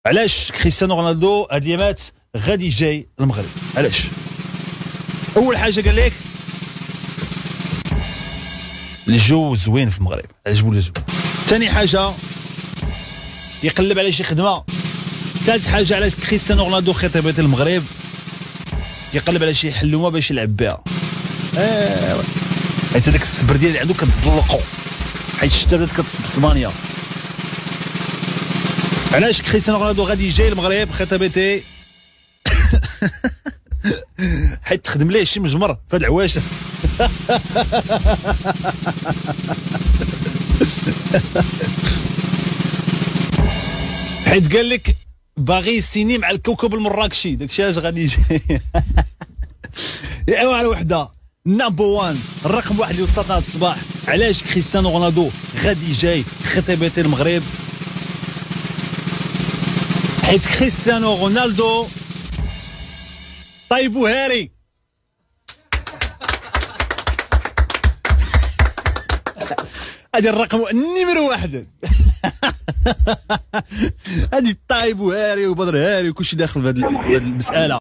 علاش كريستيانو رونالدو هاد اليامات غادي جاي المغرب؟ علاش؟ اول حاجه قال لك الجو زوين في المغرب، عجبو الجو. ثاني حاجه يقلب على شي خدمه. ثالث حاجه علاش كريستيانو رونالدو خطيبه المغرب يقلب على شي حلومه باش يلعب بها. حيت هذاك الصبر ديال اللي عنده كتزلقو، حيت الشتا بدات كتصب في اسبانيا. علاش كريستيانو رونالدو غادي جاي المغرب خطيبتي؟ حيت تخدم ليه شي مجمر في هاد العواشه. حيت قال لك باغي يسيني مع الكوكب المراكشي، داكشي علاش غادي يجي. ايوا على وحده نمبر 1 الرقم 1 اللي وصلتنا هذا الصباح. علاش كريستيانو رونالدو غادي جاي خطيبتي المغرب؟ حيت كريستيانو رونالدو طيب وهاري. هذه الرقم نيميرو 1. هذه طيب وهاري وبدر هاري وكلشي داخل في هذه المسألة.